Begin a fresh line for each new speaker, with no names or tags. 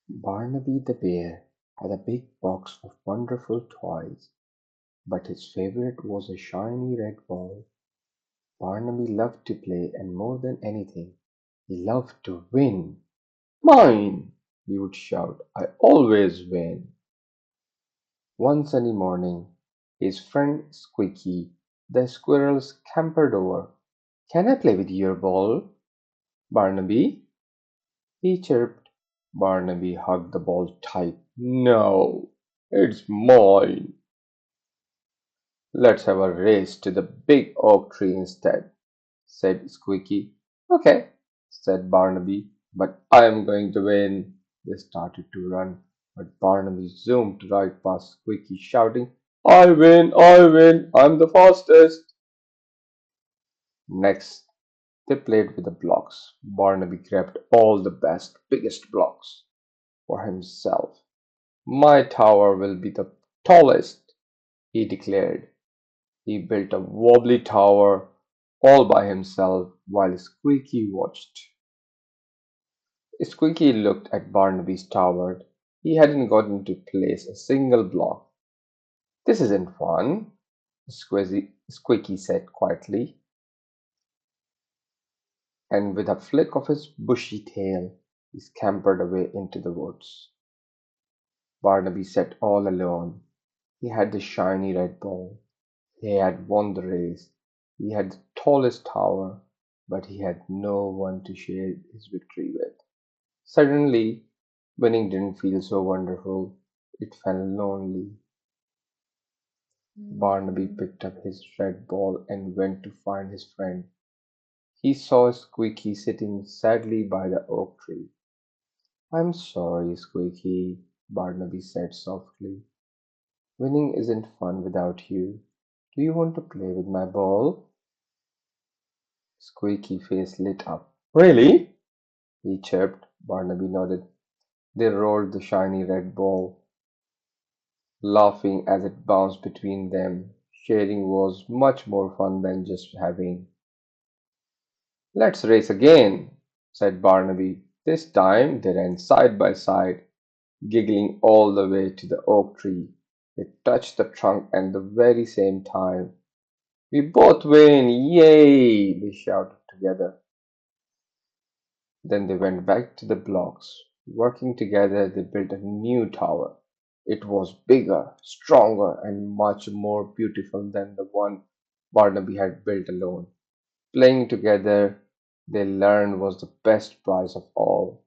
Barnaby the bear had a big box of wonderful toys, but his favorite was a shiny red ball. Barnaby loved to play, and more than anything, he loved to win. Mine! He would shout. I always win. One sunny morning, his friend Squeaky the squirrel scampered over. Can I play with your ball, Barnaby? He chirped. Barnaby hugged the ball tight. No, it's mine. Let's have a race to the big oak tree instead, said Squeaky. Okay, said Barnaby, but I am going to win. They started to run, but Barnaby zoomed right past Squeaky, shouting, I win, I'm the fastest. Next, they played with the blocks. Barnaby grabbed all the best, biggest blocks for himself. My tower will be the tallest, he declared. He built a wobbly tower all by himself while Squeaky watched. Squeaky looked at Barnaby's tower. He hadn't gotten to place a single block. This isn't fun, Squeaky said quietly, and with a flick of his bushy tail, he scampered away into the woods. Barnaby sat all alone. He had the shiny red ball. He had won the race. He had the tallest tower, but he had no one to share his victory with. Suddenly, winning didn't feel so wonderful. It felt lonely. Barnaby picked up his red ball and went to find his friend. He saw Squeaky sitting sadly by the oak tree. I'm sorry, Squeaky, Barnaby said softly. Winning isn't fun without you. Do you want to play with my ball? Squeaky face lit up. Really? He chirped. Barnaby nodded. They rolled the shiny red ball, laughing as it bounced between them. Sharing was much more fun than just having. Let's race again, said Barnaby. This time they ran side by side, giggling all the way to the oak tree. They touched the trunk at the very same time. We both win! Yay! They shouted together. Then they went back to the blocks. Working together, they built a new tower. It was bigger, stronger, and much more beautiful than the one Barnaby had built alone. Playing together, they learned was the best prize of all.